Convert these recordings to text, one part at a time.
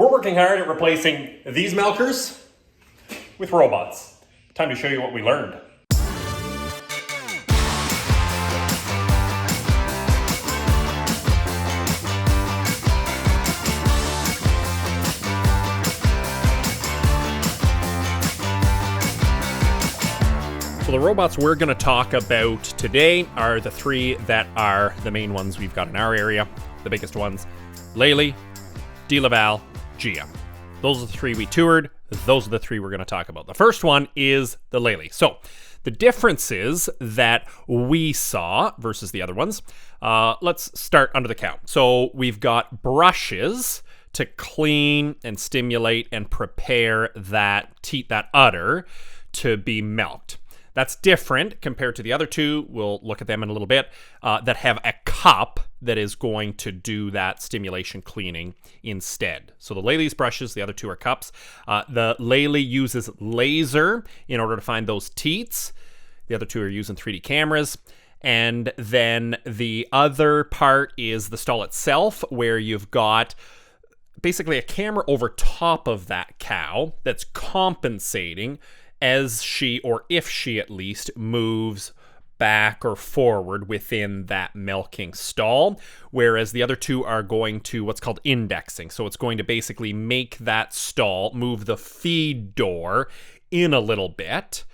We're working hard at replacing these milkers with robots. Time to show you what we learned. So the robots we're going to talk about today are the three that are the main ones we've got in our area, the biggest ones: Lely, DeLaval, GEA. Those are the three we toured. Those are the three we're going to talk about. The first one is the Lely. So the differences that we saw versus the other ones, let's start under the cow. So we've got brushes to clean and stimulate and prepare that udder to be milked. That's different compared to the other two. We'll look at them in a little bit, that have a cup that is going to do that stimulation cleaning instead. So the Lely's brushes, the other two are cups. The Lely uses laser in order to find those teats. The other two are using 3D cameras. And then the other part is the stall itself, where you've got basically a camera over top of that cow that's compensating as she, or if she at least, moves back or forward within that milking stall, whereas the other two are going to what's called indexing. So it's going to basically make that stall move the feed door in a little bit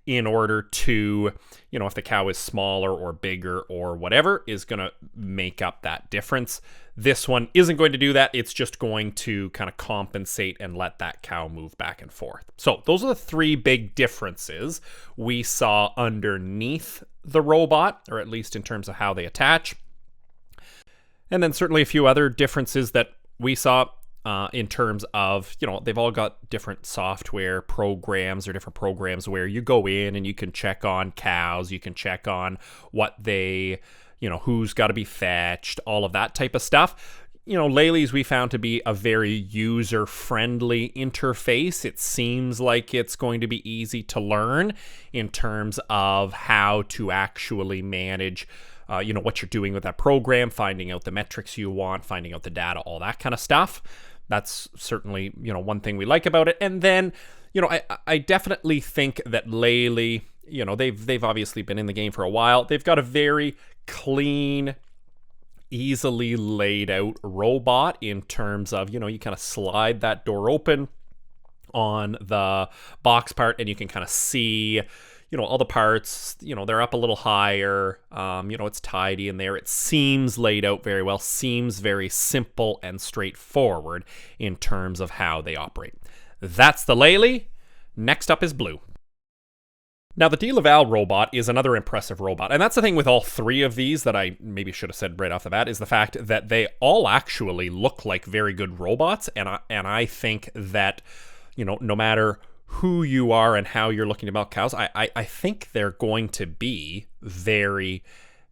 in order to, if the cow is smaller or bigger or whatever, is going to make up that difference. This one isn't going to do that. It's just going to kind of compensate and let that cow move back and forth. So those are the three big differences we saw underneath the robot, or at least in terms of how they attach. And then certainly a few other differences that we saw in terms of, they've all got different software programs or different programs where you go in and you can check on cows, you can check on what they, who's got to be fetched, all of that type of stuff. Lely's we found to be a very user-friendly interface. It seems like it's going to be easy to learn in terms of how to actually manage what you're doing with that program, finding out the metrics you want, finding out the data, all that kind of stuff. That's certainly, one thing we like about it. And then, I definitely think that Lely, they've obviously been in the game for a while. They've got a very clean, easily laid out robot in terms of, you kind of slide that door open on the box part and you can kind of see, all the parts, they're up a little higher, it's tidy in there. It seems laid out very well, seems very simple and straightforward in terms of how they operate. That's the Lely. Next up is Blue. Now, the DeLaval robot is another impressive robot. And that's the thing with all three of these that I maybe should have said right off the bat, is the fact that they all actually look like very good robots. And I think that, no matter who you are and how you're looking to milk cows, I think they're going to be very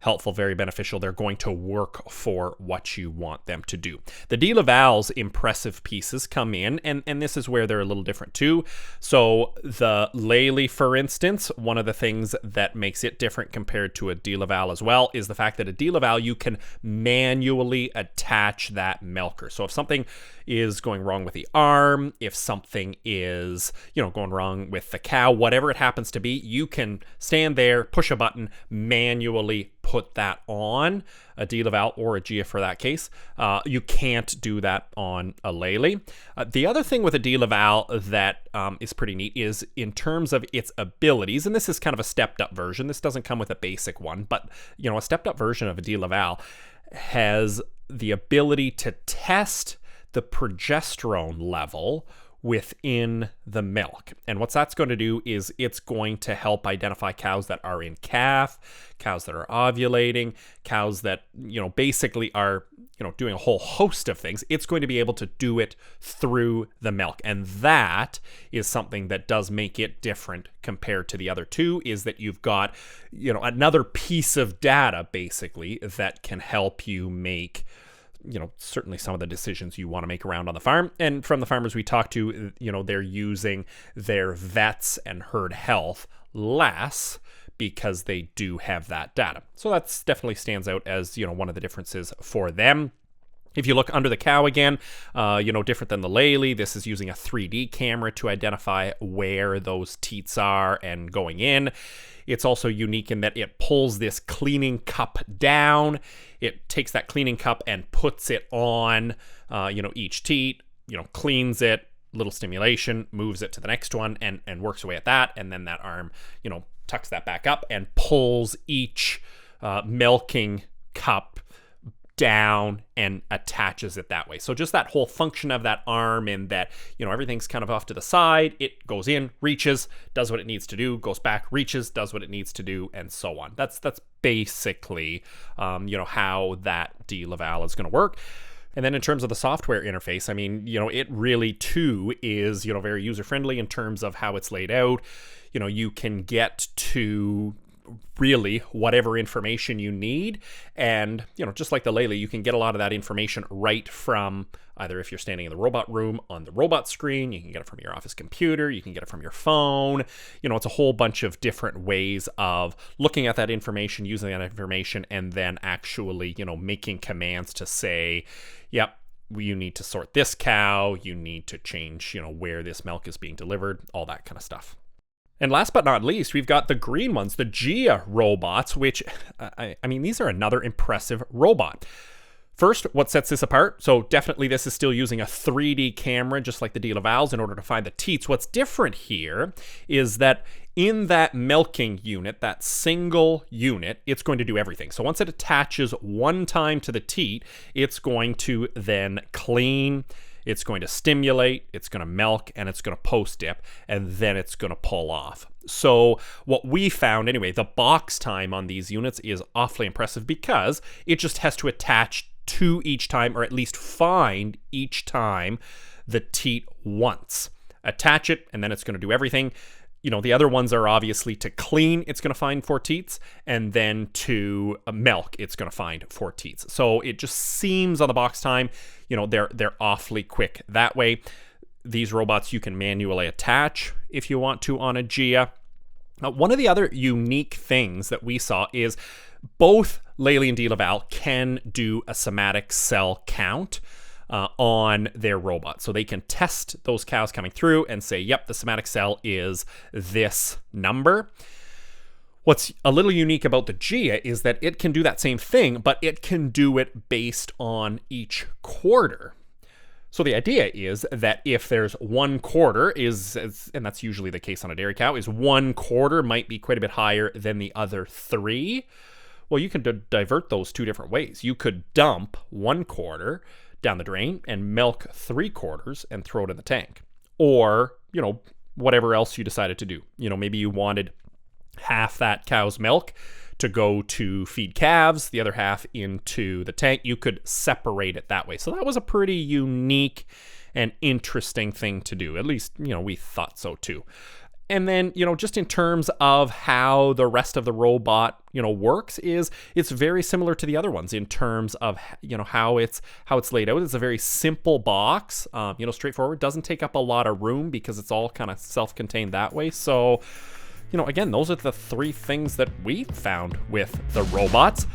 helpful, very beneficial. They're going to work for what you want them to do. The DeLaval's impressive pieces come in, and this is where they're a little different too. So the Lely, for instance, one of the things that makes it different compared to a DeLaval as well is the fact that a DeLaval, you can manually attach that milker. So if something is going wrong with the arm, if something is, going wrong with the cow, whatever it happens to be, you can stand there, push a button, manually put that on a DeLaval or a GEA for that case. You can't do that on a Lely. The other thing with a DeLaval that is pretty neat is in terms of its abilities, and this is kind of a stepped up version. This doesn't come with a basic one, but a stepped up version of a DeLaval has the ability to test the progesterone level within the milk. And what that's going to do is it's going to help identify cows that are in calf, cows that are ovulating, cows that, basically are, doing a whole host of things. It's going to be able to do it through the milk. And that is something that does make it different compared to the other two, is that you've got, another piece of data basically that can help you make certainly some of the decisions you want to make around on the farm. And from the farmers we talked to, they're using their vets and herd health less because they do have that data. So that's definitely stands out as, one of the differences for them. If you look under the cow again, different than the Lely, this is using a 3D camera to identify where those teats are and going in. It's also unique in that it pulls this cleaning cup down. It takes that cleaning cup and puts it on, each teat, cleans it, little stimulation, moves it to the next one and works away at that. And then that arm, tucks that back up and pulls each milking cup down and attaches it that way. So just that whole function of that arm, and that, everything's kind of off to the side. It goes in, reaches, does what it needs to do, goes back, reaches, does what it needs to do, and so on. That's basically, how that DeLaval is going to work. And then in terms of the software interface, I mean, it really too is, very user-friendly in terms of how it's laid out. You can get to really whatever information you need. And, just like the Lely, you can get a lot of that information right from either, if you're standing in the robot room, on the robot screen, you can get it from your office computer, you can get it from your phone. It's a whole bunch of different ways of looking at that information, using that information, and then actually, making commands to say, yep, you need to sort this cow, you need to change, where this milk is being delivered, all that kind of stuff. And last but not least, we've got the green ones, the GEA robots, which, these are another impressive robot. First, what sets this apart? So definitely this is still using a 3D camera, just like the DeLavals, in order to find the teats. What's different here is that in that milking unit, that single unit, it's going to do everything. So once it attaches one time to the teat, it's going to then clean, it's going to stimulate, it's going to milk, and it's going to post-dip, and then it's going to pull off. So what we found, anyway, the box time on these units is awfully impressive because it just has to attach to each time, or at least find each time, the teat once. Attach it, and then it's going to do everything. The other ones are obviously to clean, it's going to find 4 teats, and then to milk, it's going to find 4 teats. So it just seems on the box time, they're awfully quick that way. These robots you can manually attach if you want to on a GEA. One of the other unique things that we saw is both Lely and DeLaval can do a somatic cell count on their robot. So they can test those cows coming through and say, yep, the somatic cell is this number. What's a little unique about the GEA is that it can do that same thing, but it can do it based on each quarter. So the idea is that if there's 1 quarter and that's usually the case on a dairy cow, is 1 quarter might be quite a bit higher than the other 3. Well, you can divert those 2 different ways. You could dump 1 quarter down the drain and milk 3 quarters and throw it in the tank. Or, whatever else you decided to do. Maybe you wanted half that cow's milk to go to feed calves, the other half into the tank. You could separate it that way. So that was a pretty unique and interesting thing to do. At least, we thought so too. And then, just in terms of how the rest of the robot, works, is it's very similar to the other ones in terms of, how it's laid out. It's a very simple box, straightforward. Doesn't take up a lot of room because it's all kind of self-contained that way. So, again, those are the 3 things that we found with the robots.